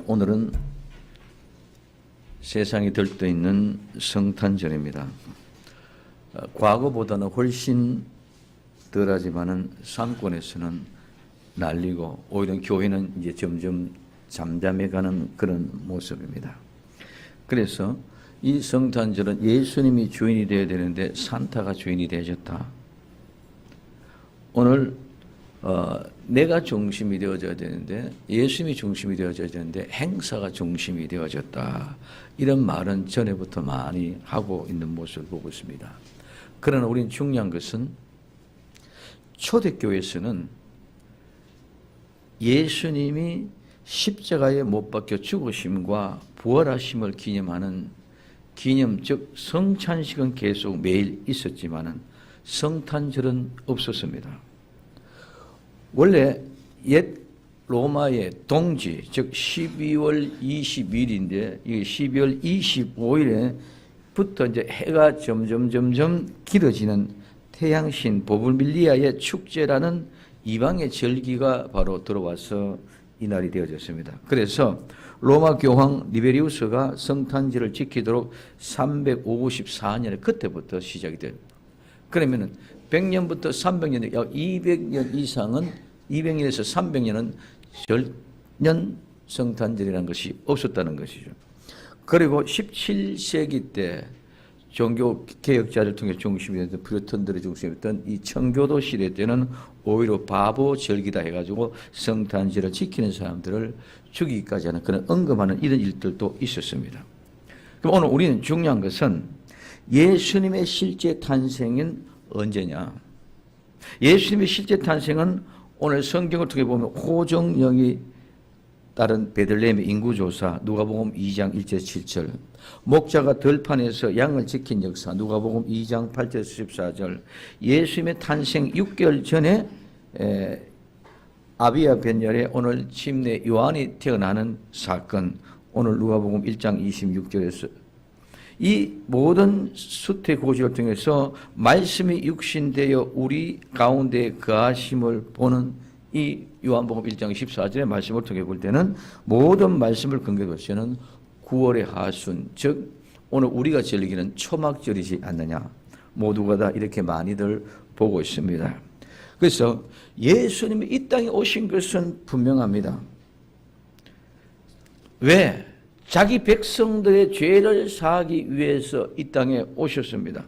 오늘은 세상이 들떠있는 성탄절입니다. 과거보다는 훨씬 덜하지만은 상권에서는 난리고 오히려 교회는 이제 점점 잠잠해가는 그런 모습입니다. 그래서 이 성탄절은 예수님이 주인이 되어야 되는데 산타가 주인이 되어졌다. 오늘 내가 중심이 되어져야 되는데 예수님이 중심이 되어져야 되는데 행사가 중심이 되어졌다. 이런 말은 전에부터 많이 하고 있는 모습을 보고 있습니다. 그러나 우리는 중요한 것은 초대교회에서는 예수님이 십자가에 못 박혀 죽으심과 부활하심을 기념하는 기념적 성찬식은 계속 매일 있었지만은 성탄절은 없었습니다. 원래 옛 로마의 동지, 즉 12월 20일인데 이 12월 25일에부터 이제 해가 점점 길어지는 태양신 보불밀리아의 축제라는 이방의 절기가 바로 들어와서 이날이 되어졌습니다. 그래서 로마 교황 리베리우스가 성탄절을 지키도록 354년에 그때부터 시작이 돼요. 그러면은 100년부터 300년, 약 200년 이상은 200년에서 300년은 절년 성탄절이라는 것이 없었다는 것이죠. 그리고 17세기 때 종교 개혁자를 통해 중심이 됐던 프로턴들의 중심이었던 이 청교도 시대 때는 오히려 바보 절기다 해가지고 성탄절을 지키는 사람들을 죽이기까지 하는 그런 언급하는 이런 일들도 있었습니다. 그럼 오늘 우리는 중요한 것은 예수님의 실제 탄생은 언제냐? 예수님의 실제 탄생은 오늘 성경을 통해 보면 호정령이 따른 베들레헴의 인구조사 누가복음 2장 1절 7절 목자가 들판에서 양을 지킨 역사 누가복음 2장 8절 14절 예수님의 탄생 6개월 전에 아비야 변열에 오늘 침례 요한이 태어나는 사건 오늘 누가복음 1장 26절에서 이 모든 수태고지를 통해서 말씀이 육신되어 우리 가운데 거하심을 보는 이 요한복음 1장 14절의 말씀을 통해 볼 때는 모든 말씀을 근거로 해서는 9월의 하순, 즉 오늘 우리가 즐기는 초막절이지 않느냐. 모두가 다 이렇게 많이들 보고 있습니다. 그래서 예수님이 이 땅에 오신 것은 분명합니다. 왜? 자기 백성들의 죄를 사하기 위해서 이 땅에 오셨습니다.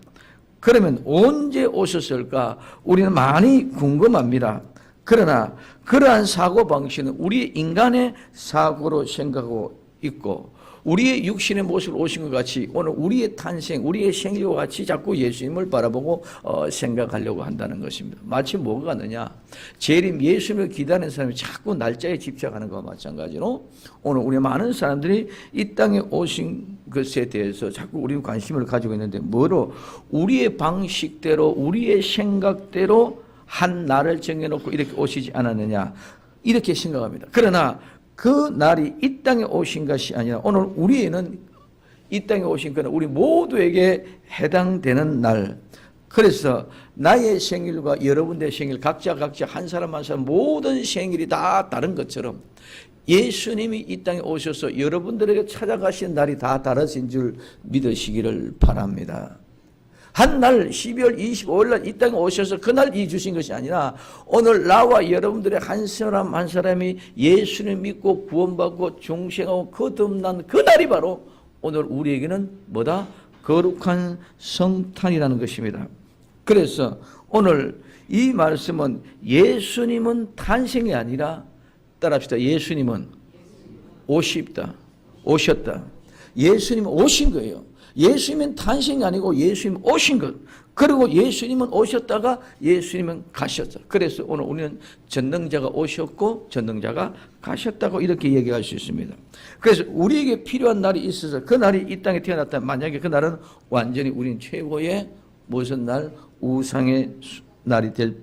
그러면 언제 오셨을까? 우리는 많이 궁금합니다. 그러나 그러한 사고방식은 우리 인간의 사고로 생각하고 있고 우리의 육신의 모습으로 오신 것 같이 오늘 우리의 탄생, 우리의 생일과 같이 자꾸 예수님을 바라보고 생각하려고 한다는 것입니다. 마치 뭐가 같느냐? 재림 예수님을 기다리는 사람이 자꾸 날짜에 집착하는 것과 마찬가지로 오늘 우리 많은 사람들이 이 땅에 오신 것에 대해서 자꾸 우리 관심을 가지고 있는데 뭐로? 우리의 방식대로 우리의 생각대로 한 날을 정해놓고 이렇게 오시지 않았느냐 이렇게 생각합니다. 그러나 그 날이 이 땅에 오신 것이 아니라 오늘 우리에는 이 땅에 오신 것은 우리 모두에게 해당되는 날. 그래서 나의 생일과 여러분의 생일 각자 한 사람 한 사람 모든 생일이 다 다른 것처럼 예수님이 이 땅에 오셔서 여러분들에게 찾아가신 날이 다 다르신 줄 믿으시기를 바랍니다. 한 날 12월 25일 날 이 땅에 오셔서 그날 이 주신 것이 아니라 오늘 나와 여러분들의 한 사람 한 사람이 예수를 믿고 구원받고 중생하고 거듭난 그날이 바로 오늘 우리에게는 뭐다? 거룩한 성탄이라는 것입니다. 그래서 오늘 이 말씀은 예수님은 탄생이 아니라 따라합시다. 예수님은 오셨다. 예수님은 오신 거예요. 예수님은 탄생이 아니고 예수님 오신 것. 그리고 예수님은 오셨다가 예수님은 가셨다. 그래서 오늘 우리는 전능자가 오셨고 전능자가 가셨다고 이렇게 얘기할 수 있습니다. 그래서 우리에게 필요한 날이 있어서 그 날이 이 땅에 태어났다면 만약에 그 날은 완전히 우리는 최고의 무슨 날? 우상의 날이 될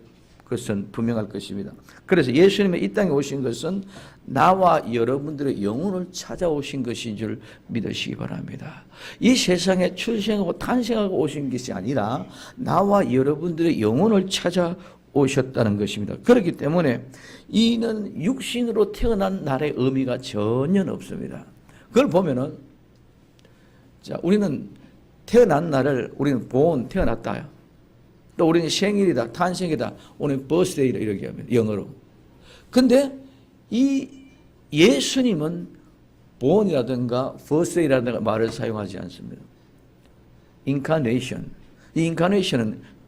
것은 분명할 것입니다. 그래서 예수님이 이 땅에 오신 것은 나와 여러분들의 영혼을 찾아오신 것인 줄 믿으시기 바랍니다. 이 세상에 출생하고 탄생하고 오신 것이 아니라 나와 여러분들의 영혼을 찾아 오셨다는 것입니다. 그렇기 때문에 이는 육신으로 태어난 날의 의미가 전혀 없습니다. 그걸 보면은, 자, 우리는 태어난 날을 우리는 태어났다. 또 우리는 생일이다, 탄생이다, 오늘 birthday라 이렇게 하면 영어로. 근데 이 예수님은 born이라든가 birthday라든가 말을 사용하지 않습니다. incarnation. 이 incarnation은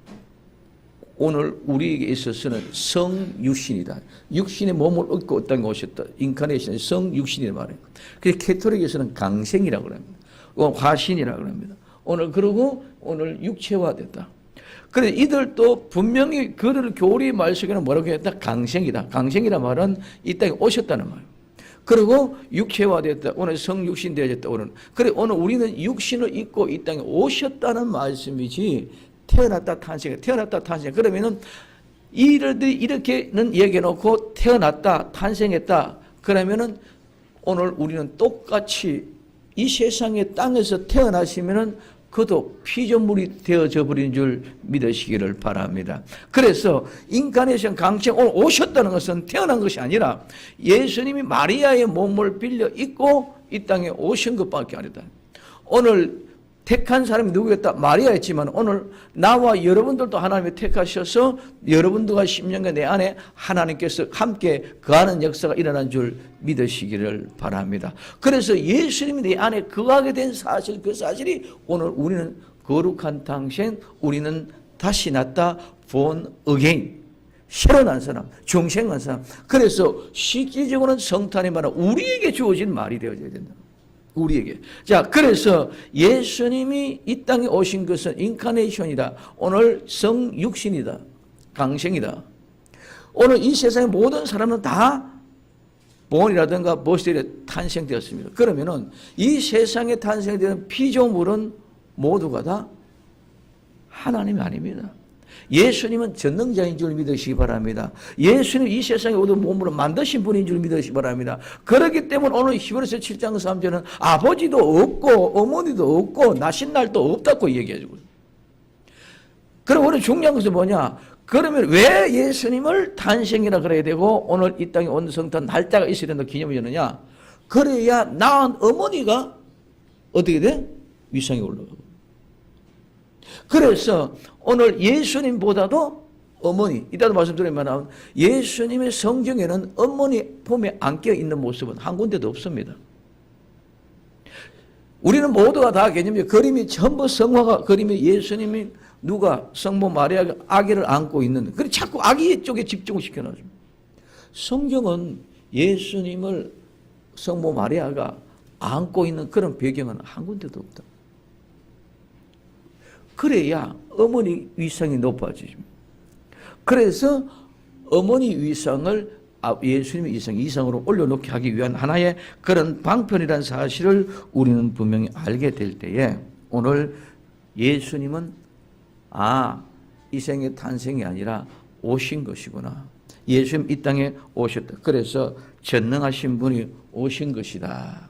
오늘 우리에게 있어서는 성육신이다. 육신의 몸을 얻고 어떤 오셨다. 인카네이션, 성육신이라고 말해요. 그래서 캐톨릭에서는 강생이라고 합니다. 화신이라고 합니다. 그리고 오늘 육체화됐다. 그런데 이들도 분명히 그들 교리 말 속에는 뭐라고 했다? 강생이다. 강생이라 말은 이 땅에 오셨다는 말이에요. 그리고 육체화됐다. 오늘 성육신 되어졌다. 그래 오늘 우리는 육신을 입고 이 땅에 오셨다는 말씀이지. 태어났다 탄생. 그러면은 이들이 이렇게는 얘기해놓고 태어났다 탄생했다. 그러면은 오늘 우리는 똑같이 이 세상의 땅에서 태어나시면은 그도 피조물이 되어져 버린 줄 믿으시기를 바랍니다. 그래서 인카네이션 강생 오늘 오셨다는 것은 태어난 것이 아니라 예수님이 마리아의 몸을 빌려 입고 이 땅에 오신 것밖에 아니다. 오늘 택한 사람이 누구였다? 마리아였지만 오늘 나와 여러분들도 하나님이 택하셔서 여러분들과 10년간 내 안에 하나님께서 함께 거하는 역사가 일어난 줄 믿으시기를 바랍니다. 그래서 예수님이 내 안에 거하게 된 사실, 그 사실이 오늘 우리는 거룩한 당신, 우리는 다시 났다, born again. 새로 난 사람, 중생한 사람. 그래서 실질적으로는 성탄의 말은 우리에게 주어진 말이 되어져야 된다. 우리에게. 자, 그래서 예수님이 이 땅에 오신 것은 인카네이션이다. 오늘 성육신이다. 강생이다. 오늘 이 세상의 모든 사람은 다 본이라든가 버스들에 탄생되었습니다. 그러면은 이 세상에 탄생되는 피조물은 모두가 다 하나님이 아닙니다. 예수님은 전능자인 줄 믿으시기 바랍니다. 예수님 이 세상에 모든 몸으로 만드신 분인 줄 믿으시기 바랍니다. 그렇기 때문에 오늘 히브리서 7장 3절은 아버지도 없고 어머니도 없고 나신 날도 없다고 얘기해주고. 그럼 오늘 중요한 것은 뭐냐? 그러면 왜 예수님을 탄생이라 그래야 되고 오늘 이 땅에 온 성탄 날짜가 있어야 된다 기념을 여느냐? 그래야 낳은 어머니가 어떻게 돼? 위상이 올라가고. 그래서 오늘 예수님보다도 어머니, 이따도 말씀드리면 예수님의 성경에는 어머니 품에 안겨 있는 모습은 한 군데도 없습니다. 우리는 모두가 다 개념이 그림이 전부 성화가 그림이 예수님이 누가 성모 마리아가 아기를 안고 있는 그래 자꾸 아기 쪽에 집중을 시켜놨습니다. 성경은 예수님을 성모 마리아가 안고 있는 그런 배경은 한 군데도 없다. 그래야 어머니 위상이 높아집니다. 그래서 어머니 위상을 예수님의 위상 이상으로 올려놓게 하기 위한 하나의 그런 방편이라는 사실을 우리는 분명히 알게 될 때에 오늘 예수님은 이 생의 탄생이 아니라 오신 것이구나. 예수님 이 땅에 오셨다. 그래서 전능하신 분이 오신 것이다.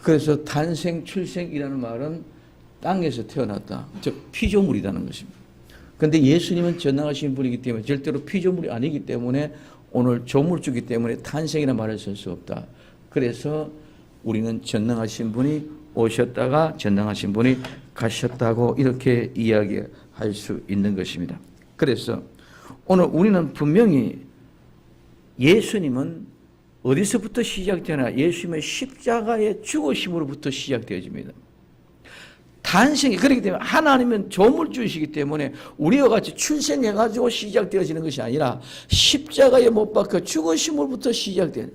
그래서 탄생, 출생이라는 말은 땅에서 태어났다. 즉 피조물이라는 것입니다. 그런데 예수님은 전능하신 분이기 때문에 절대로 피조물이 아니기 때문에 오늘 조물주기 때문에 탄생이라는 말을 쓸 수 없다. 그래서 우리는 전능하신 분이 오셨다가 전능하신 분이 가셨다고 이렇게 이야기할 수 있는 것입니다. 그래서 오늘 우리는 분명히 예수님은 어디서부터 시작되나? 예수님의 십자가의 죽으심으로부터 시작되어집니다. 탄생이 그렇기 때문에 하나님은 조물주이시기 때문에 우리와 같이 출생해가지고 시작되어지는 것이 아니라 십자가에 못 박혀 죽으심으로부터 시작되는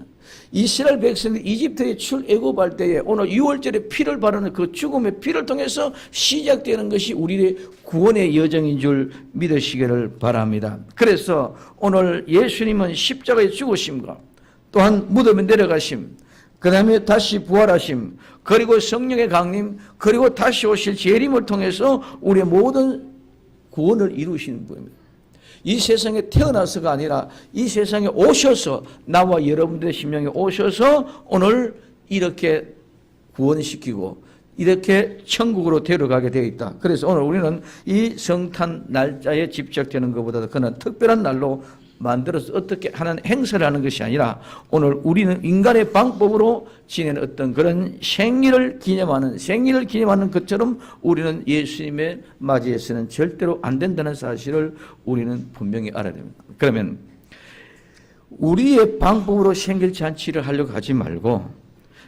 이스라엘 백성들이 이집트에 출애굽할 때에 오늘 6월절에 피를 바르는 그 죽음의 피를 통해서 시작되는 것이 우리의 구원의 여정인 줄 믿으시기를 바랍니다. 그래서 오늘 예수님은 십자가의 죽으심과 또한 무덤에 내려가심 그 다음에 다시 부활하심, 그리고 성령의 강림, 그리고 다시 오실 재림을 통해서 우리의 모든 구원을 이루시는 분입니다. 이 세상에 태어나서가 아니라 이 세상에 오셔서 나와 여러분들의 심령에 오셔서 오늘 이렇게 구원시키고 이렇게 천국으로 데려가게 되어 있다. 그래서 오늘 우리는 이 성탄 날짜에 집착되는 것보다도 그는 특별한 날로 만들어서 어떻게 하는 행사를 하는 것이 아니라 오늘 우리는 인간의 방법으로 지내는 어떤 그런 생일을 기념하는 것처럼 우리는 예수님의 맞이해서는 절대로 안 된다는 사실을 우리는 분명히 알아야 됩니다. 그러면 우리의 방법으로 생일잔치를 하려고 하지 말고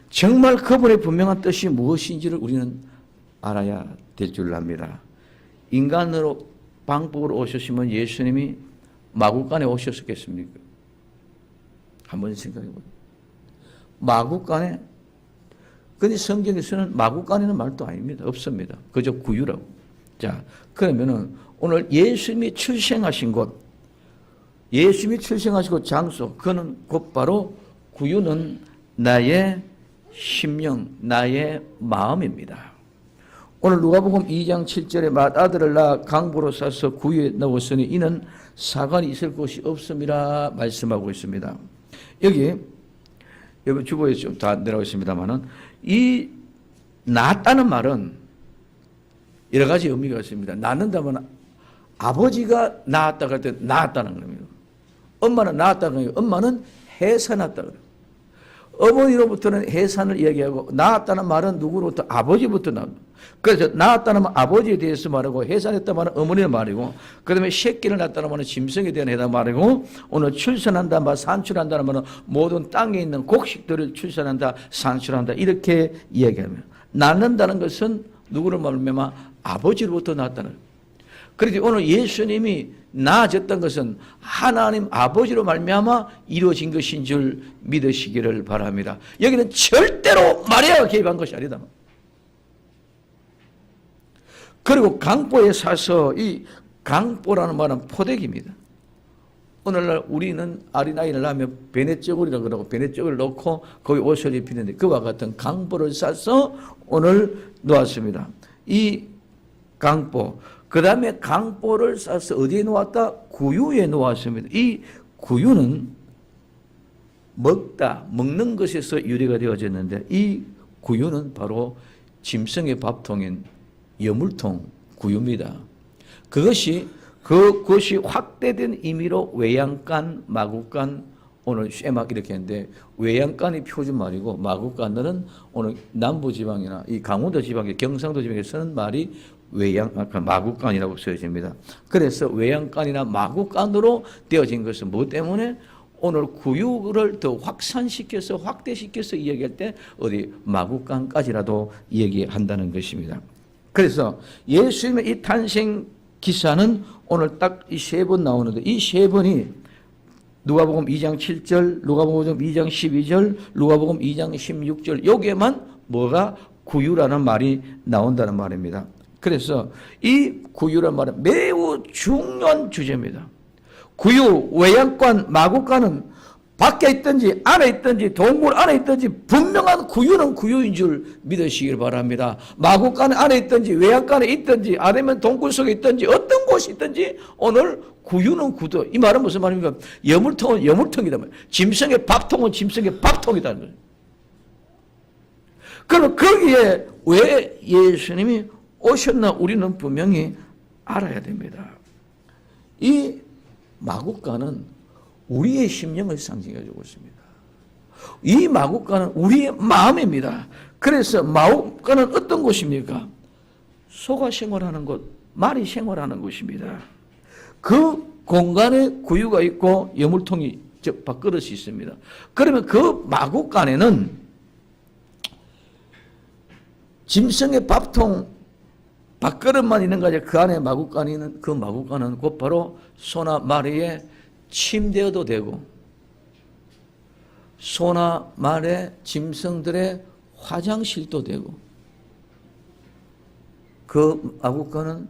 정말 그분의 분명한 뜻이 무엇인지를 우리는 알아야 될 줄 압니다. 인간으로 방법으로 오셨으면 예수님이 마구간에 오셨었겠습니까? 한번 생각해 보세요. 마구간에, 근데 성경에서는 마구간이라는 말도 아닙니다. 없습니다. 그저 구유라고. 자, 그러면은 오늘 예수님이 출생하신 곳, 예수님이 출생하시고 장소, 그는 곧바로 구유는 나의 심령, 나의 마음입니다. 오늘 누가복음 2장 7절에 맏아들을 낳아 강보로 싸서 구유에 넣었으니 이는 사관이 있을 곳이 없음이라 말씀하고 있습니다. 여기 주보에 좀 다 내려가 있습니다만은 이 낳았다는 말은 여러 가지 의미가 있습니다. 낳는다면 아버지가 낳았다 할 때 낳았다는 겁니다. 엄마는 낳았다는 거예요. 엄마는 해산했다 그래요. 어머니로부터는 해산을 이야기하고 낳았다는 말은 누구로부터? 아버지부터 나옵니다. 그래서 낳았다는 말은 아버지에 대해서 말하고 해산했다는 말은 어머니의 말이고 그 다음에 새끼를 낳았다는 말은 짐승에 대한 해당 말이고 오늘 출산한다는 말, 산출한다는 말은 모든 땅에 있는 곡식들을 출산한다, 산출한다 이렇게 이야기합니다. 낳는다는 것은 누구를 말하면 아버지로부터 낳았다는 거예요. 그래서 오늘 예수님이 나아졌던 것은 하나님 아버지로 말미암아 이루어진 것인 줄 믿으시기를 바랍니다. 여기는 절대로 마리아가 개입한 것이 아니다. 그리고 강보에 사서 이 강보라는 말은 포대기입니다. 오늘날 우리는 어린아이를 낳으면 베네쩌구리라고 그러고 베네쩌구리를 넣고 거기 옷을 입히는데 그와 같은 강보를 싸서 오늘 놓았습니다. 이 강보, 그 다음에 강보를 싸서 어디에 놓았다? 구유에 놓았습니다. 이 구유는 먹는 것에서 유래가 되어졌는데 이 구유는 바로 짐승의 밥통인 여물통 구유입니다. 그것이 확대된 의미로 외양간, 마구간, 오늘 쇠막 이렇게 했는데 외양간이 표준말이고 마구간들은 오늘 남부지방이나 이 강원도 지방의 경상도 지방에 쓰는 말이 마구간이라고 쓰여집니다. 그래서 외양간이나 마구간으로 되어진 것은 무엇 때문에? 오늘 구유를 더 확산시켜서 확대시켜서 이야기할 때 어디 마구간까지라도 얘기한다는 것입니다. 그래서 예수님의 이 탄생 기사는 오늘 딱 이 세 번 나오는데 이 세 번이 누가복음 2장 7절, 누가복음 2장 12절, 누가복음 2장 16절 여기에만 뭐가 구유라는 말이 나온다는 말입니다. 그래서 이 구유라는 말은 매우 중요한 주제입니다. 구유, 외양간, 마구간은 밖에 있든지 안에 있든지 동굴 안에 있든지 분명한 구유는 구유인 줄 믿으시길 바랍니다. 마구간 안에 있든지 외양간에 있든지 아니면 동굴 속에 있든지 어떤 곳이 있든지 오늘 구유는 구두. 이 말은 무슨 말입니까? 여물통은 여물통이다. 짐승의 밥통은 짐승의 밥통이다. 그럼 거기에 왜 예수님이 오셨나 우리는 분명히 알아야 됩니다. 이 마구간은 우리의 심령을 상징해주고 있습니다. 이 마구간은 우리의 마음입니다. 그래서 마구간은 어떤 곳입니까? 소가 생활하는 곳, 말이 생활하는 곳입니다. 그 공간에 구유가 있고 여물통이 즉 밥그릇이 있습니다. 그러면 그 마구간에는 짐승의 밥통 밥그릇만 있는 거 아니라 그 안에 마구간이 있는 그 마구간은 곧바로 소나 말의 침대여도 되고 소나 말의 짐승들의 화장실도 되고 그 마구간은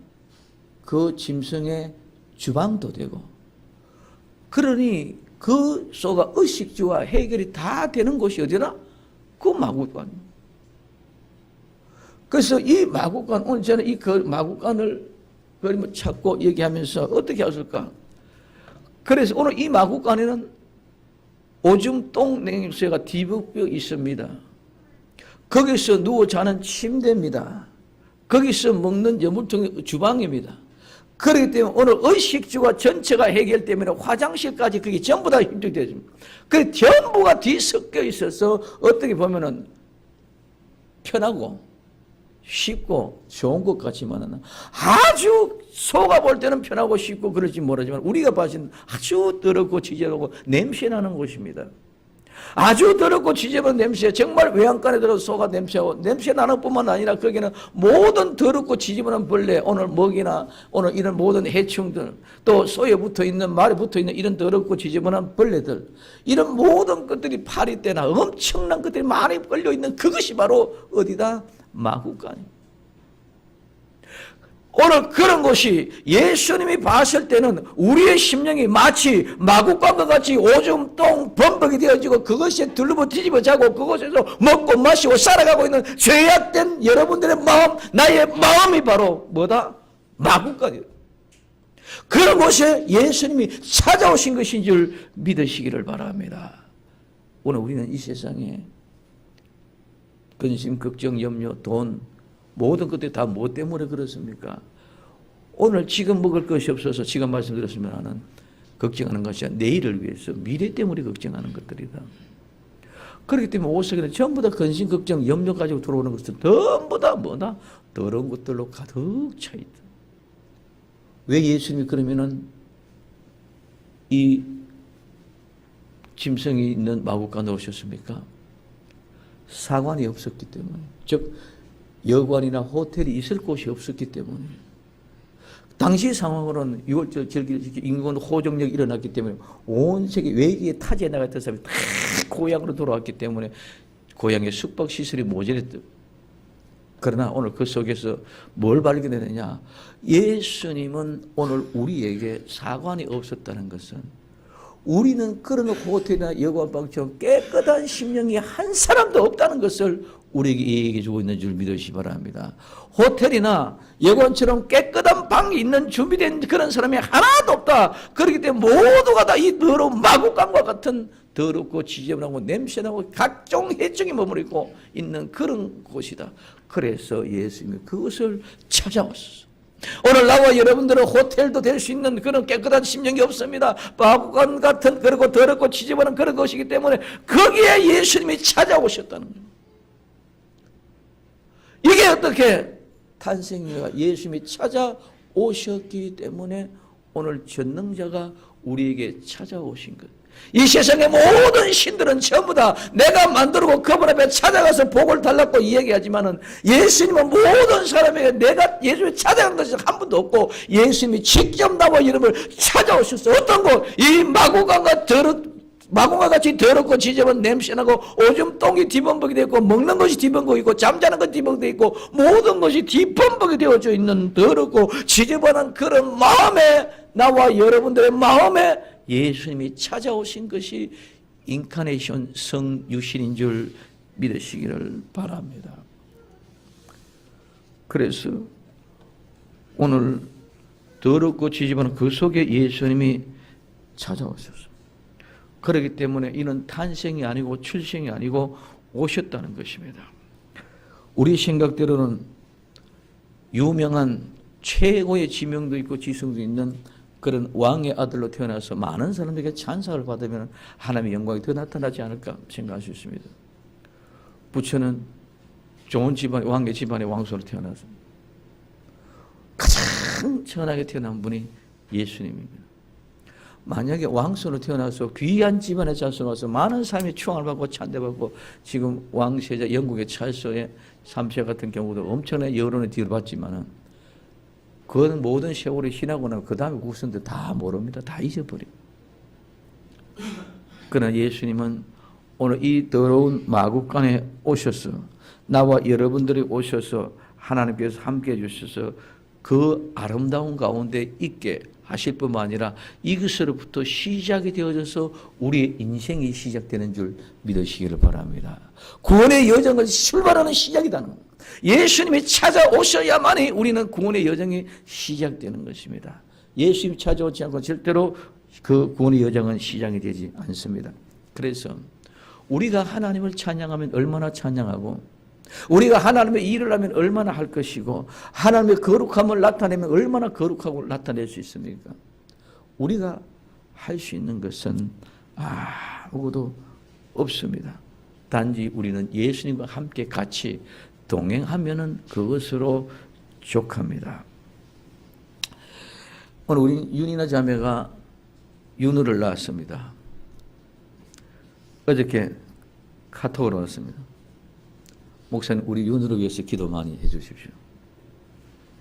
그 짐승의 주방도 되고 그러니 그 소가 의식주와 해결이 다 되는 곳이 어디라? 그 마구간. 그래서 이 마구간, 오늘 저는 이 마구간을 찾고 얘기하면서 어떻게 하실까? 그래서 오늘 이 마구간에는 오줌 똥 냉수가 뒤덮여 있습니다. 거기서 누워 자는 침대입니다. 거기서 먹는 여물통이 주방입니다. 그렇기 때문에 오늘 의식주가 전체가 해결되면 화장실까지 그게 전부 다 힘들게 되십니다. 그 전부가 뒤섞여 있어서 어떻게 보면은 편하고 쉽고 좋은 것 같지만은 아주 속아 볼 때는 편하고 쉽고 그러지 모르지만 우리가 봐서는 아주 더럽고 지저분하고 냄새나는 곳입니다. 아주 더럽고 지저분한 냄새, 정말 외양간에 들어서 속아 냄새하고 냄새 나는 뿐만 아니라 거기는 모든 더럽고 지저분한 벌레, 오늘 먹이나 오늘 이런 모든 해충들, 또 소에 붙어있는 말에 붙어있는 이런 더럽고 지저분한 벌레들, 이런 모든 것들이 파리떼나 엄청난 것들이 많이 걸려있는 그것이 바로 어디다? 마구간입니다. 오늘 그런 것이 예수님이 봤을 때는 우리의 심령이 마치 마구간과 같이 오줌, 똥, 범벅이 되어지고 그것에 둘러붙어 뒤집어 자고 그곳에서 먹고 마시고 살아가고 있는 죄악된 여러분들의 마음, 나의 마음이 바로 뭐다? 마구간이다. 그런 곳에 예수님이 찾아오신 것인 줄 믿으시기를 바랍니다. 오늘 우리는 이 세상에 근심, 걱정, 염려, 돈 모든 것들이 다 뭐 때문에 그렇습니까? 오늘 지금 먹을 것이 없어서 지금 말씀드렸으면 걱정하는 것이 내일을 위해서 미래 때문에 걱정하는 것들이다. 그렇기 때문에 옷 속에는 전부 다 근심, 걱정, 염려 가지고 들어오는 것은 전부 다 뭐다? 더러운 것들로 가득 차 있다. 왜 예수님이 그러면은 이 짐승이 있는 마구간으로 오셨습니까? 사관이 없었기 때문에, 즉 여관이나 호텔이 있을 곳이 없었기 때문에, 당시 상황으로는 6월절 절기를 인근 호정력이 일어났기 때문에 온 세계 외계에 타지에 나갔던 사람이 다 고향으로 돌아왔기 때문에 고향의 숙박시설이 모자랐다. 그러나 오늘 그 속에서 뭘 발견했느냐? 예수님은 오늘 우리에게 사관이 없었다는 것은 우리는 그런 호텔이나 여관방처럼 깨끗한 심령이 한 사람도 없다는 것을 우리에게 얘기해 주고 있는 줄 믿으시기 바랍니다. 호텔이나 여관처럼 깨끗한 방이 있는 준비된 그런 사람이 하나도 없다. 그렇기 때문에 모두가 다 이 더러운 마구간과 같은 더럽고 지저분하고 냄새나고 각종 해충이 머무르고 있는 그런 곳이다. 그래서 예수님이 그것을 찾아왔어. 오늘 나와 여러분들은 호텔도 될 수 있는 그런 깨끗한 심령이 없습니다. 마구간 같은 그리고 더럽고 지저분한 그런 것이기 때문에 거기에 예수님이 찾아오셨다는 거예요. 이게 어떻게 탄생이가 예수님이 찾아오셨기 때문에 오늘 전능자가 우리에게 찾아오신 것. 이 세상의 모든 신들은 전부 다 내가 만들고 그분 앞에 찾아가서 복을 달라고 이야기하지만은 예수님은 모든 사람에게 내가 예수님이 찾아간 것이 한 번도 없고 예수님이 직접 나와 여러분을 찾아오셨어요. 어떤 것? 이 마구가 같이 더럽고 지저분 냄새나고 오줌 똥이 뒤범벅이 되어 있고 먹는 것이 뒤범벅이 있고 잠자는 것이 뒤범벅이 있고 모든 것이 뒤범벅이 되어져 있는 더럽고 지저분한 그런 마음에 나와 여러분들의 마음에 예수님이 찾아오신 것이 인카네이션 성유신인 줄 믿으시기를 바랍니다. 그래서 오늘 더럽고 지저분한 그 속에 예수님이 찾아오셨습니다. 그렇기 때문에 이는 탄생이 아니고 출생이 아니고 오셨다는 것입니다. 우리 생각대로는 유명한 최고의 지명도 있고 지성도 있는 그런 왕의 아들로 태어나서 많은 사람들에게 찬사를 받으면 하나님의 영광이 더 나타나지 않을까 생각할 수 있습니다. 부처는 좋은 집안, 왕의 집안의 왕손으로 태어나서 가장 천하게 태어난 분이 예수님입니다. 만약에 왕손으로 태어나서 귀한 집안의 자손으로 와서 많은 삶의 추앙을 받고 찬대받고 지금 왕세자 영국의 찰스의 3세 같은 경우도 엄청난 여론의 뒤를 받지만은 그건 모든 세월이 지나고 나면 그 다음에 국선들 다 모릅니다. 다 잊어버려요. 그러나 예수님은 오늘 이 더러운 마구간에 오셔서 나와 여러분들이 오셔서 하나님께서 함께 해주셔서 그 아름다운 가운데 있게 하실 뿐만 아니라 이것으로부터 시작이 되어져서 우리의 인생이 시작되는 줄 믿으시기를 바랍니다. 구원의 여정은 출발하는 시작이라는 겁니다. 예수님이 찾아오셔야만이 우리는 구원의 여정이 시작되는 것입니다. 예수님이 찾아오지 않고 절대로 그 구원의 여정은 시작이 되지 않습니다. 그래서 우리가 하나님을 찬양하면 얼마나 찬양하고, 우리가 하나님의 일을 하면 얼마나 할 것이고, 하나님의 거룩함을 나타내면 얼마나 거룩하고 나타낼 수 있습니까? 우리가 할 수 있는 것은 아무것도 없습니다. 단지 우리는 예수님과 함께 같이 동행하면은 그것으로 족합니다. 오늘 우리 윤이나 자매가 윤우를 낳았습니다. 어저께 카톡으로 왔습니다. 목사님, 우리 윤우를 위해서 기도 많이 해주십시오.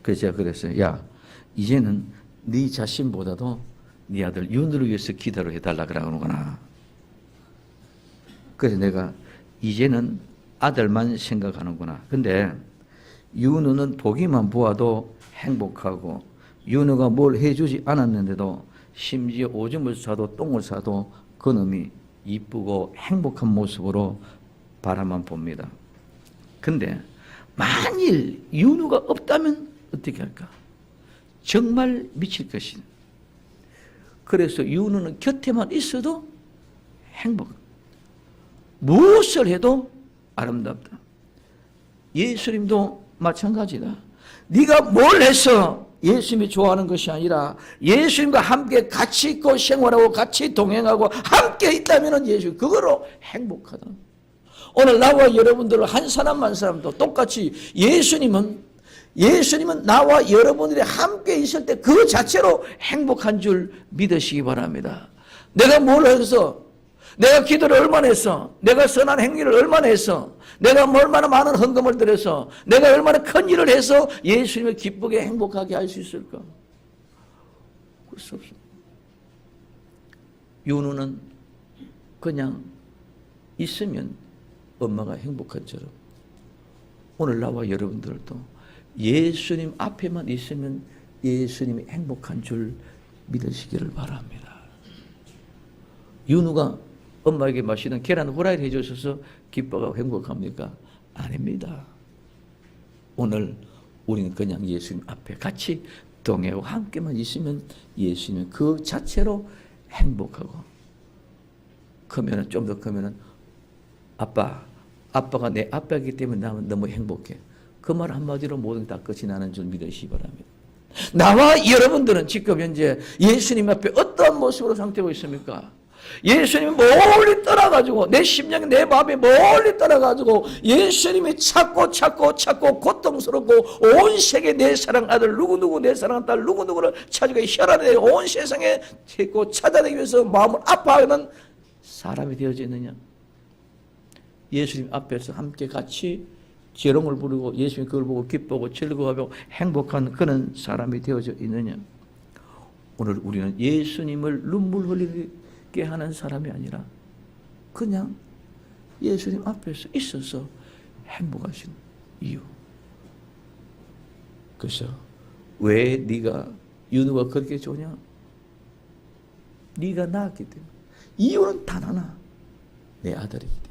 그래서 제가 그랬어요. 야, 이제는 네 자신보다도 네 아들 윤우를 위해서 기도를 해달라 그러는구나. 그래서 내가 이제는 아들만 생각하는구나. 근데 윤우는 보기만 보아도 행복하고, 윤우가 뭘 해주지 않았는데도 심지어 오줌을 싸도 똥을 싸도 그놈이 이쁘고 행복한 모습으로 바라만 봅니다. 근데 만일 윤우가 없다면 어떻게 할까? 정말 미칠 것이다. 그래서 윤우는 곁에만 있어도 행복. 무엇을 해도 아름답다. 예수님도 마찬가지다. 네가 뭘 해서 예수님이 좋아하는 것이 아니라 예수님과 함께 같이 있고 생활하고 같이 동행하고 함께 있다면 예수 그거로 행복하다. 오늘 나와 여러분들 한 사람 한 사람도 똑같이 예수님은 나와 여러분들이 함께 있을 때 그 자체로 행복한 줄 믿으시기 바랍니다. 내가 뭘 해서, 내가 기도를 얼마나 했어, 내가 선한 행위를 얼마나 했어, 내가 얼마나 많은 헌금을 들여서, 내가 얼마나 큰 일을 해서 예수님을 기쁘게 행복하게 할 수 있을까? 그럴 수 없어. 윤우는 그냥 있으면 엄마가 행복한 처럼 오늘 나와 여러분들도 예수님 앞에만 있으면 예수님이 행복한 줄 믿으시기를 바랍니다. 윤우가 엄마에게 마시는 계란 후라이를 해주셔서 기뻐하고 행복합니까? 아닙니다. 오늘 우리는 그냥 예수님 앞에 같이 동행하고 함께만 있으면 예수님 그 자체로 행복하고, 크면은 좀 더 크면은 아빠가 내 아빠이기 때문에 나는 너무 행복해. 그 말 한마디로 모든 게 다 끝이 나는 줄 믿으시기 바랍니다. 나와 여러분들은 지금 현재 예수님 앞에 어떠한 모습으로 상태하고 있습니까? 예수님이 멀리 떠나가지고, 내 심령이 내 마음이 멀리 떠나가지고 예수님이 찾고 고통스럽고 온 세계 내 사랑 아들 누구누구, 내 사랑 딸 누구누구를 찾고 혈안에 온 세상에 찾아내기 위해서 마음을 아파하는 사람이 되어져 있느냐? 예수님 앞에서 함께 같이 재롱을 부르고 예수님 그걸 보고 기뻐하고 즐거워하고 행복한 그런 사람이 되어져 있느냐? 오늘 우리는 예수님을 눈물 흘리게 하는 사람이 아니라 그냥 예수님 앞에서 있어서 행복하신 이유. 그래서 왜 네가 윤우가 그렇게 좋냐? 네가 낳았기 때문에. 이유는 단 하나, 내 아들이기 때문에.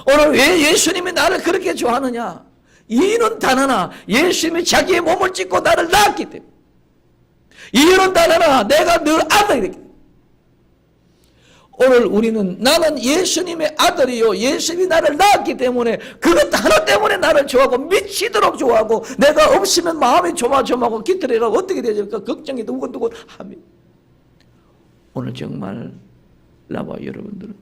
오늘 왜 예수님이 나를 그렇게 좋아하느냐? 이유는 단 하나, 예수님이 자기의 몸을 찢고 나를 낳았기 때문에. 이유는 단 하나, 내가 늘 아들이기 때문에. 오늘 우리는 나는 예수님의 아들이요, 예수님이 나를 낳았기 때문에 그것 하나 때문에 나를 좋아하고 미치도록 좋아하고, 내가 없으면 마음이 조마조마하고 기트려가고 어떻게 되질까 걱정이 두근두근 합니다. 오늘 정말 나와 여러분들은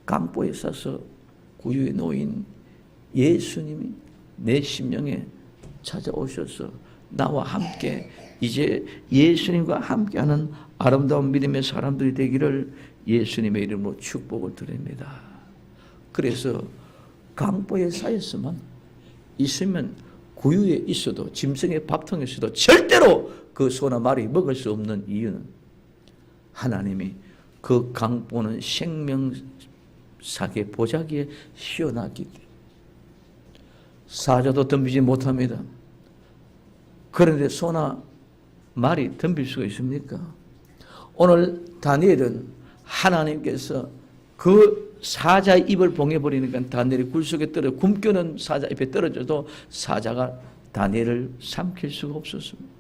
강보에 싸서 구유에 놓인 예수님이 내 심령에 찾아오셔서 나와 함께 이제 예수님과 함께하는 아름다운 믿음의 사람들이 되기를 예수님의 이름으로 축복을 드립니다. 그래서 강보에 쌓였으면 있으면 구유에 있어도 짐승의 밥통에 있어도 절대로 그 소나 말이 먹을 수 없는 이유는 하나님이 그 강보는 생명사계 보자기에 씌워놨기 때문에 사자도 덤비지 못합니다. 그런데 소나 말이 덤빌 수가 있습니까? 오늘 다니엘은 하나님께서 그 사자의 입을 봉해버리니까 다니엘이 굴 속에 굶겨는 사자 입에 떨어져도 사자가 다니엘을 삼킬 수가 없었습니다.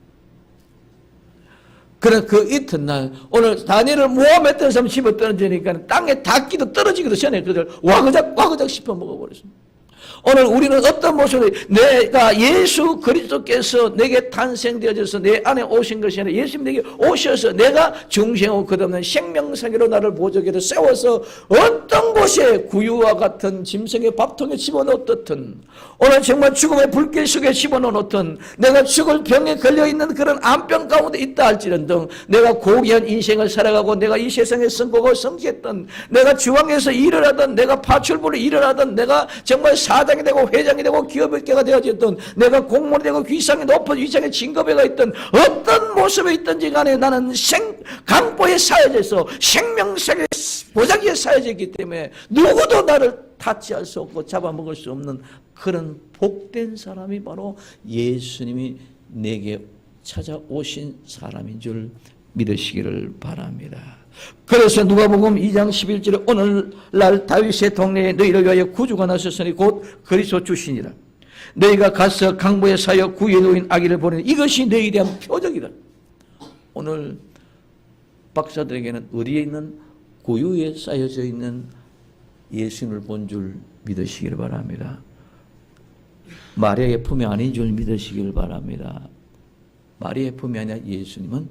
그래서 그 이튿날 오늘 다니엘을 모함했던 사람 집어 떨어지니까 땅에 닿기도 떨어지기도 전에 그들 와그작 씹어 먹어버렸습니다. 오늘 우리는 어떤 모습으로 내가 예수 그리스도께서 내게 탄생되어져서 내 안에 오신 것이 아니라 예수님 내게 오셔서 내가 중생하고 끝없는 생명사기로 나를 보조개로 세워서 어떤 곳에 구유와 같은 짐승의 밥통에 집어넣었든 오늘 정말 죽음의 불길 속에 집어넣었든 내가 죽을 병에 걸려있는 그런 암병 가운데 있다 할지언정 내가 고귀한 인생을 살아가고 내가 이 세상에 성공을 성취했던 내가 주왕에서 일을 하던 내가 파출부를 일을 하던 내가 정말 사장이 되고 회장이 되고 기업가가 되어졌던 내가 공무원이 되고 위상이 높은 위상의 진급에가 있던 어떤 모습에 있든지 간에 나는 강보에 사여져서 생명색의 보자기에 사여져 있기 때문에 누구도 나를 타치할 수 없고 잡아먹을 수 없는 그런 복된 사람이 바로 예수님이 내게 찾아오신 사람인 줄 믿으시기를 바랍니다. 그래서 누가복음 2장 11절에 오늘날 다윗의 동네에 너희를 위하여 구주가 나셨으니 곧 그리스도 주시니라. 너희가 가서 강보에 사여 구유에 놓인 아기를 보내니 이것이 너희에 대한 표적이다. 오늘 박사들에게는 어디에 있는 구유에 쌓여져 있는 예수님을 본 줄 믿으시기를 바랍니다. 마리아의 품이 아닌 줄 믿으시기를 바랍니다. 마리아의 품이 아니라 예수님은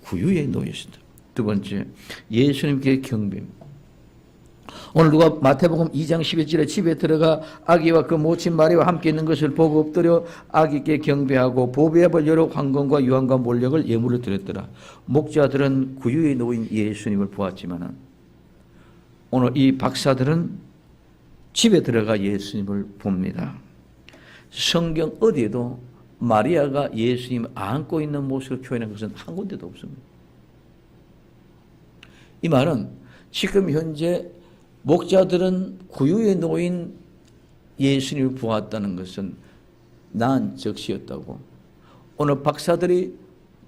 구유에 놓이신다. 두 번째, 예수님께 경배입니다. 오늘 누가 마태복음 2장 11절에 집에 들어가 아기와 그 모친 마리아와 함께 있는 것을 보고 엎드려 아기께 경배하고 보배 앞을 열어 황금과 유황과 몰력을 예물을 드렸더라. 목자들은 구유에 놓인 예수님을 보았지만 오늘 이 박사들은 집에 들어가 예수님을 봅니다. 성경 어디에도 마리아가 예수님을 안고 있는 모습을 표현한 것은 한 군데도 없습니다. 이 말은 지금 현재 목자들은 구유에 놓인 예수님을 보았다는 것은 난적시였다고, 오늘 박사들이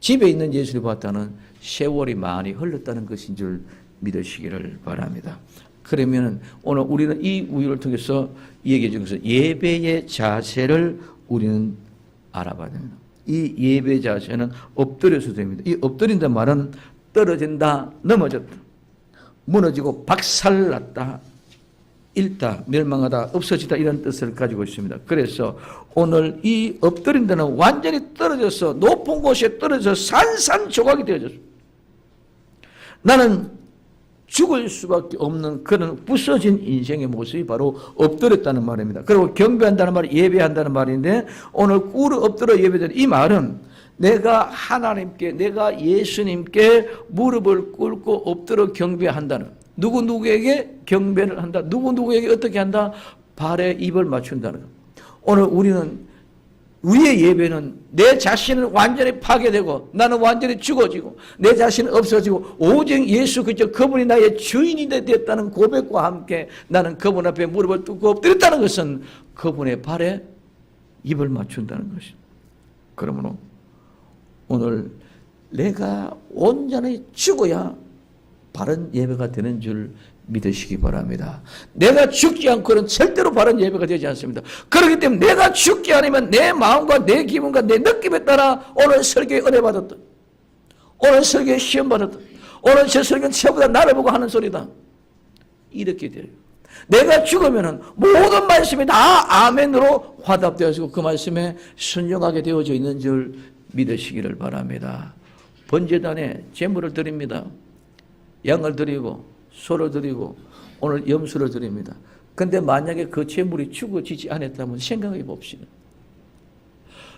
집에 있는 예수를 보았다는 세월이 많이 흘렀다는 것인 줄 믿으시기를 바랍니다. 그러면 오늘 우리는 이 우유를 통해서 얘기해 준 것은 예배의 자세를 우리는 알아봐야 됩니다. 이 예배 자세는 엎드려서 됩니다. 이 엎드린다 말은 떨어진다, 넘어졌다, 무너지고 박살났다, 잃다, 멸망하다, 없어지다 이런 뜻을 가지고 있습니다. 그래서 오늘 이 엎드린다는 완전히 떨어져서 높은 곳에 떨어져서 산산조각이 되어졌습니다. 나는 죽을 수밖에 없는 그런 부서진 인생의 모습이 바로 엎드렸다는 말입니다. 그리고 경배한다는 말이 예배한다는 말인데 오늘 꿇어 엎드려 예배되는 이 말은 내가 하나님께, 내가 예수님께 무릎을 꿇고 엎드려 경배한다는, 누구에게 경배를 한다, 누구에게 어떻게 한다, 발에 입을 맞춘다는 것. 오늘 우리는 우리의 예배는 내 자신은 완전히 파괴되고 나는 완전히 죽어지고 내 자신은 없어지고 오직 예수 그리스도 그분이 나의 주인이 되었다는 고백과 함께 나는 그분 앞에 무릎을 꿇고 엎드렸다는 것은 그분의 발에 입을 맞춘다는 것입니다. 그러므로 오늘 내가 온전히 죽어야 바른 예배가 되는 줄 믿으시기 바랍니다. 내가 죽지 않고는 절대로 바른 예배가 되지 않습니다. 그렇기 때문에 내가 죽지 않으면 내 마음과 내 기분과 내 느낌에 따라 오늘 설교에 은혜 받았다, 오늘 설교에 시험 받았다, 오늘 저 설교는 저보다 나를 보고 하는 소리다, 이렇게 돼요. 내가 죽으면 모든 말씀이 다 아멘으로 화답되어지고 그 말씀에 순종하게 되어져 있는 줄 믿으시기를 바랍니다. 번제단에 제물을 드립니다. 양을 드리고 소를 드리고 오늘 염소를 드립니다. 그런데 만약에 그 제물이 죽어지지 않았다면 생각해 봅시다.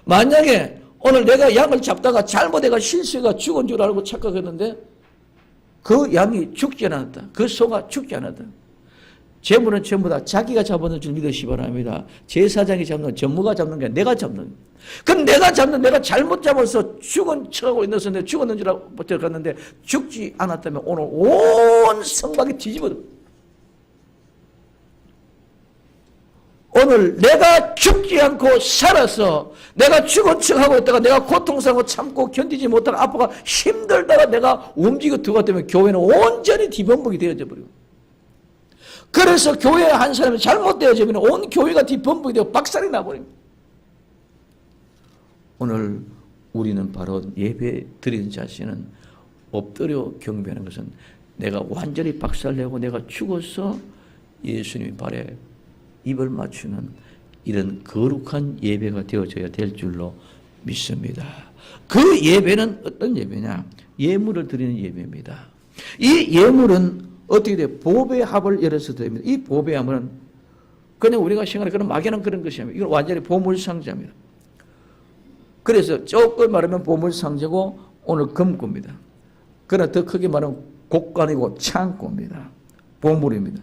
만약에 오늘 내가 양을 잡다가 잘못해가 실수가 죽은 줄 알고 착각했는데 그 양이 죽지 않았다, 그 소가 죽지 않았다, 제물은 전부 다 자기가 잡는 줄 믿으시기 바랍니다. 제사장이 잡는, 전무가 잡는 게 내가 잡는. 그럼 내가 잘못 잡아서 죽은 척하고 있었는데 죽었는 줄 알고 들어갔는데 죽지 않았다면 오늘 온 성곽이 뒤집어져. 오늘 내가 죽지 않고 살아서 내가 죽은 척하고 있다가 내가 고통스러워 참고 견디지 못하고 아파가 힘들다가 내가 움직여 들어가게 되면 교회는 온전히 뒤범벅이 되어져 버리고, 그래서 교회 한 사람이 잘못되어지면 온 교회가 뒤범벅이 되고 박살이 나버립니다. 오늘 우리는 바로 예배 드리는 자신은 엎드려 경배하는 것은 내가 완전히 박살내고 내가 죽어서 예수님 발에 입을 맞추는 이런 거룩한 예배가 되어져야 될 줄로 믿습니다. 그 예배는 어떤 예배냐? 예물을 드리는 예배입니다. 이 예물은 어떻게 돼요? 보배 합을 열어서 드립니다. 이 보배 합은 그냥 우리가 생각하는 그런 막연한 그런 것이 아니라 이건 완전히 보물 상자입니다. 그래서 조금 말하면 보물 상자고 오늘 금고입니다. 그러나 더 크게 말하면 곡간이고 창고입니다. 보물입니다.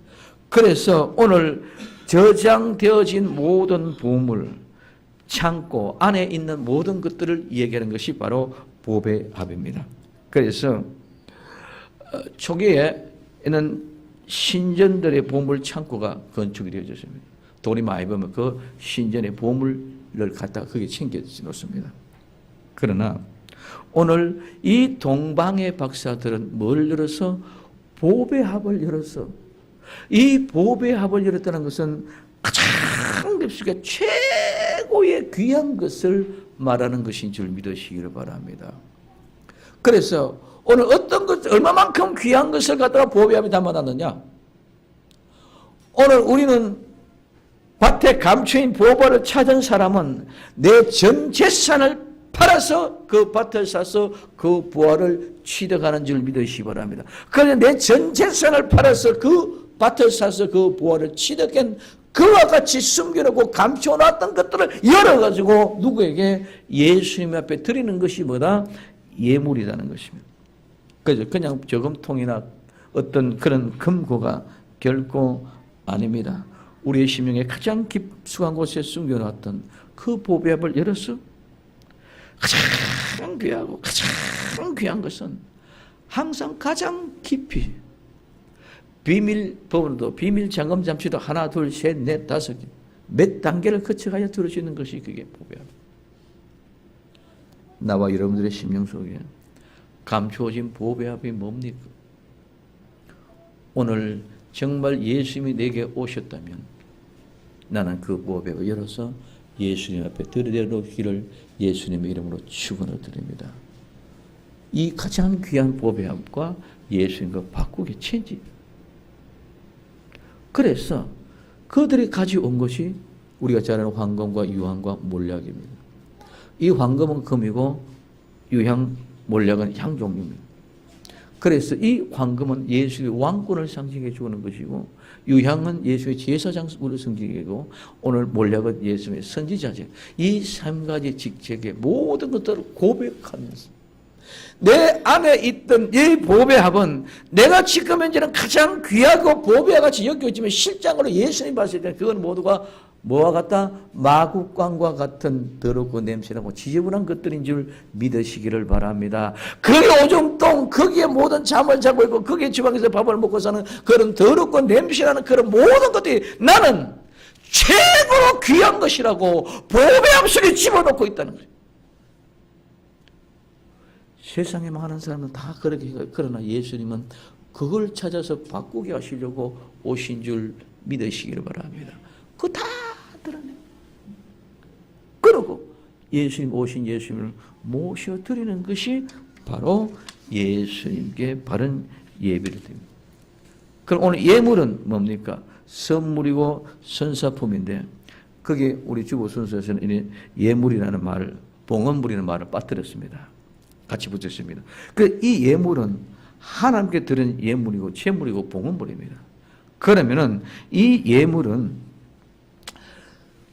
그래서 오늘 저장되어진 모든 보물, 창고 안에 있는 모든 것들을 얘기하는 것이 바로 보배합입니다. 그래서 초기에는 신전들의 보물 창고가 건축이 되어졌습니다. 돈이 많이 벌면 그 신전의 보물을 갖다가 거기에 챙겨 놓습니다. 그러나 오늘 이 동방의 박사들은 뭘 열어서? 보배합을 열어서, 이 보배합을 열었다는 것은 가장 깊숙이 최고의 귀한 것을 말하는 것인 줄 믿으시기를 바랍니다. 그래서 오늘 어떤 것, 얼마만큼 귀한 것을 갖다가 보배합에 담아놨느냐? 오늘 우리는 밭에 감추인 보배를 찾은 사람은 내 전 재산을 팔아서 그 밭을 사서 그 보화를 취득하는 줄 믿으시기 바랍니다. 그런데 내 전 재산을 팔아서 그 밭을 사서 그 보화를 취득한 그와 같이 숨겨놓고 감춰놨던 것들을 열어가지고 누구에게? 예수님 앞에 드리는 것이 뭐다? 예물이라는 것입니다. 그죠? 그냥 저금통이나 어떤 그런 금고가 결코 아닙니다. 우리의 심령에 가장 깊숙한 곳에 숨겨놨던 그 보배합을 열어서 가장 귀하고 가장 귀한 것은 항상 가장 깊이 비밀 번호도 비밀 잠금 잠시도 하나 둘 셋 넷 다섯 개 몇 단계를 거쳐가야 들을 수 있는 것이 그게 보배합. 나와 여러분들의 심령 속에 감추어진 보배합이 뭡니까? 오늘 정말 예수님이 내게 오셨다면 나는 그 보배를 열어서 예수님 앞에 들여놓기를 예수님의 이름으로 축원을 드립니다. 이 가장 귀한 보배합과 예수님과 바꾸기 체지. 그래서 그들이 가져온 것이 우리가 잘 아는 황금과 유황과 몰약입니다. 이 황금은 금이고 유향, 몰약은 향 종류입니다. 그래서 이 황금은 예수의 왕권을 상징해 주는 것이고 유향은 예수의 제사장으로 상징이고 오늘 몰약은 예수의 선지자적. 이 세 가지 직책의 모든 것들을 고백하면서 내 안에 있던 이 보배합은 내가 지금 현재는 가장 귀하고 보배같이 여기고 있지만 실장으로 예수님 봤을 때 그건 모두가 뭐와 같다? 마구간과 같은 더럽고 냄새나고 지저분한 것들인 줄 믿으시기를 바랍니다. 거기에 오줌똥, 거기에 모든 잠을 자고 있고 거기에 지방에서 밥을 먹고 사는 그런 더럽고 냄새나는 그런 모든 것들이 나는 최고로 귀한 것이라고 보배합 속에 집어넣고 있다는 거예요. 세상에 많은 사람은 다 그렇게 해요. 그러나 예수님은 그걸 찾아서 바꾸게 하시려고 오신 줄 믿으시기를 바랍니다. 그거 다 드러내요. 그러고 예수님 오신 예수님을 모셔드리는 것이 바로 예수님께 바른 예배를 드립니다. 그럼 오늘 예물은 뭡니까? 선물이고 선사품인데 그게 우리 주보 순서에서는 예물이라는 말을, 봉헌물이라는 말을 빠뜨렸습니다. 같이 붙였습니다. 이 예물은 하나님께 드린 예물이고 제물이고 봉헌물입니다. 그러면은 이 예물은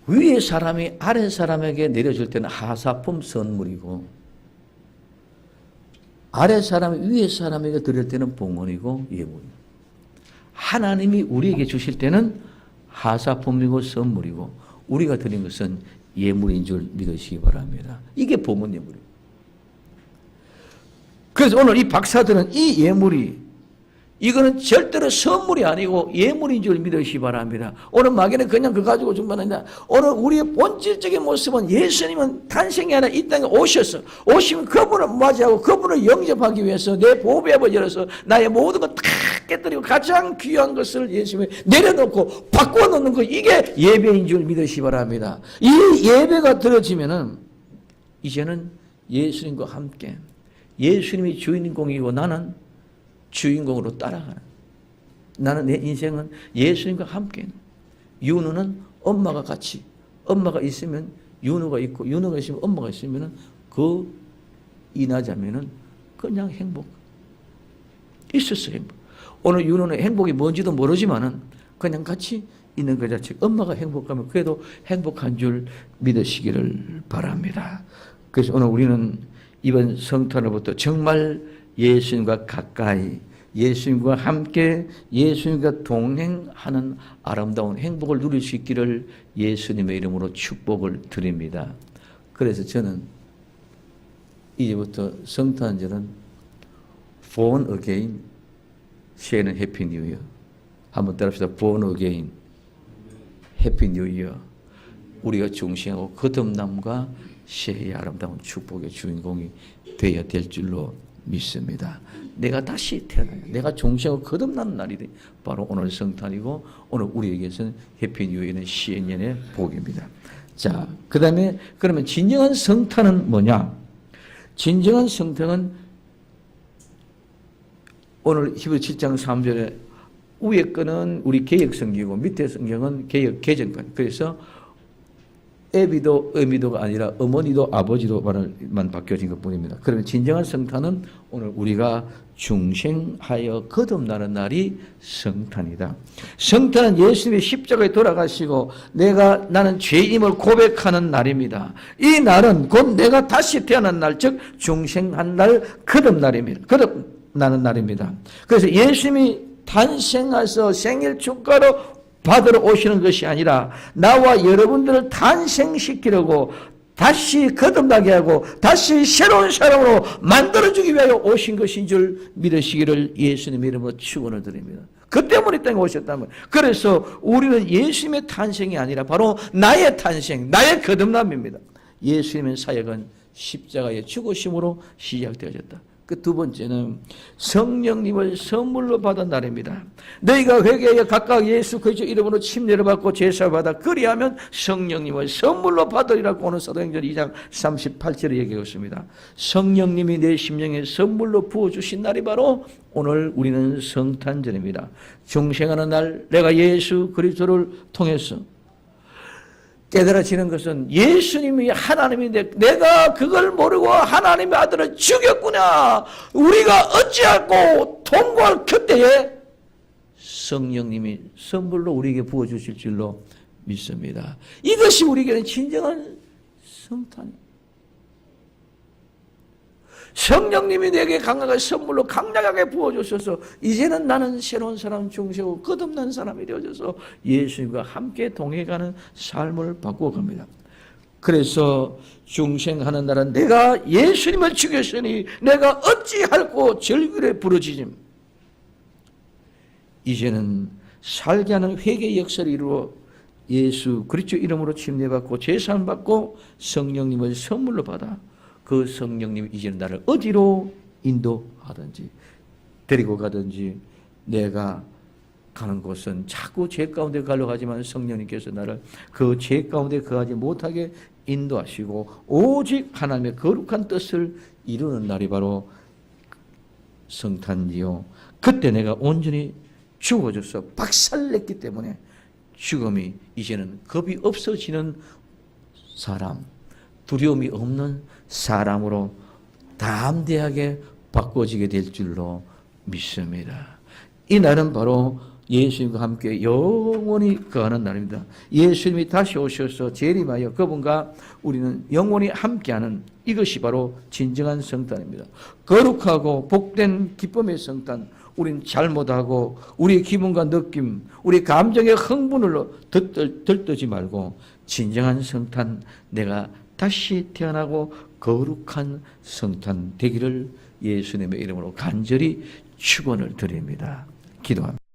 위에 사람이 아래 사람에게 내려줄 때는 하사품 선물이고 아래 사람이 위에 사람에게 드릴 때는 봉헌이고 예물입니다. 하나님이 우리에게 주실 때는 하사품이고 선물이고 우리가 드린 것은 예물인 줄 믿으시기 바랍니다. 이게 봉헌 예물입니다. 그래서 오늘 이 박사들은 이 예물이 이거는 절대로 선물이 아니고 예물인 줄 믿으시기 바랍니다. 오늘 막연히 그냥 그거 가지고 준건 아니라 오늘 우리의 본질적인 모습은 예수님은 탄생이 아니라 이 땅에 오셔서 오시면 그분을 맞이하고 그분을 영접하기 위해서 내 보배를 열어서 나의 모든 것 다 깨뜨리고 가장 귀한 것을 예수님에 내려놓고 바꿔놓는 것, 이게 예배인 줄 믿으시기 바랍니다. 이 예배가 들어지면은 이제는 예수님과 함께 예수님이 주인공이고 나는 주인공으로 따라가는, 나는 내 인생은 예수님과 함께, 윤우는 엄마가 같이, 엄마가 있으면 윤우가 있고 윤우가 있으면 엄마가 있으면 그 인하자면은 그냥 행복 있었어요. 행복. 오늘 윤우는 행복이 뭔지도 모르지만은 그냥 같이 있는 것 자체, 엄마가 행복하면 그래도 행복한 줄 믿으시기를 바랍니다. 그래서 오늘 우리는 이번 성탄으로부터 정말 예수님과 가까이, 예수님과 함께, 예수님과 동행하는 아름다운 행복을 누릴 수 있기를 예수님의 이름으로 축복을 드립니다. 그래서 저는 이제부터 성탄절은 born again, 새해는 해피 뉴 이어. 한번 따라합시다. born again, 해피 뉴 이어. 우리가 중시하고 거듭남과 새해의 아름다운 축복의 주인공이 되어야 될 줄로 믿습니다. 내가 다시 태어나요. 내가 종시하고 거듭나는 날이 바로 오늘 성탄이고 오늘 우리에게서는 해피 뉴 이어는 시행년의 복입니다. 자, 그 다음에 그러면 진정한 성탄은 뭐냐? 진정한 성탄은 오늘 히브리 7장 3절에 위에 거는 우리 개역 성경이고 밑에 성경은 개역 개정권. 그래서 애비도 어미도가 아니라 어머니도 아버지도 말만 바뀌어진 것뿐입니다. 그러면 진정한 성탄은 오늘 우리가 중생하여 거듭나는 날이 성탄이다. 성탄은 예수님이 십자가에 돌아가시고 나는 죄임을 고백하는 날입니다. 이 날은 곧 내가 다시 태어난 날, 즉 중생한 날, 거듭날입니다. 거듭나는 날입니다. 그래서 예수님이 탄생해서 생일 축가로 받으러 오시는 것이 아니라 나와 여러분들을 탄생시키려고 다시 거듭나게 하고 다시 새로운 사람으로 만들어주기 위하여 오신 것인 줄 믿으시기를 예수님의 이름으로 축원을 드립니다. 그 때문에 이 땅에 오셨다면, 그래서 우리는 예수님의 탄생이 아니라 바로 나의 탄생, 나의 거듭남입니다. 예수님의 사역은 십자가의 죽으심으로 시작되어졌다. 그 두 번째는 성령님을 선물로 받은 날입니다. 너희가 회개하여 각각 예수 그리스도 이름으로 침례를 받고 제사를 받아 그리하면 성령님을 선물로 받으리라고 오늘 사도행전 2장 38절에 얘기하고 있습니다. 성령님이 내 심령에 선물로 부어주신 날이 바로 오늘 우리는 성탄절입니다. 중생하는 날 내가 예수 그리스도를 통해서 깨달아지는 것은 예수님이 하나님인데 내가 그걸 모르고 하나님의 아들을 죽였구나. 우리가 어찌하고 통과할 그때에 성령님이 선물로 우리에게 부어주실 줄로 믿습니다. 이것이 우리에게는 진정한 성탄입니다. 성령님이 내게 강하게 선물로 강력하게 부어주셔서 이제는 나는 새로운 사람, 중생하고 거듭난 사람이 되어져서 예수님과 함께 동행하는 삶을 바꾸어갑니다. 그래서 중생하는 날은 내가 예수님을 죽였으니 내가 어찌할꼬 절규에 부르짖음. 이제는 살게 하는 회개의 역사를 이루어 예수 그리스도 이름으로 침례받고 제사를 받고 성령님을 선물로 받아 그 성령님이 이제는 나를 어디로 인도하든지 데리고 가든지 내가 가는 곳은 자꾸 죄 가운데 가려고 하지만 성령님께서 나를 그 죄 가운데 거하지 못하게 인도하시고 오직 하나님의 거룩한 뜻을 이루는 날이 바로 성탄이요. 그때 내가 온전히 죽어져서 박살냈기 때문에 죽음이 이제는 겁이 없어지는 사람, 두려움이 없는 사람으로 담대하게 바꿔지게 될 줄로 믿습니다. 이 날은 바로 예수님과 함께 영원히 거하는 날입니다. 예수님이 다시 오셔서 재림하여 그분과 우리는 영원히 함께하는 이것이 바로 진정한 성탄입니다. 거룩하고 복된 기쁨의 성탄. 우리는 잘못하고 우리의 기분과 느낌, 우리 감정의 흥분을 들뜨지 말고 진정한 성탄, 내가 다시 태어나고 거룩한 성탄 되기를 예수님의 이름으로 간절히 축원을 드립니다. 기도합니다.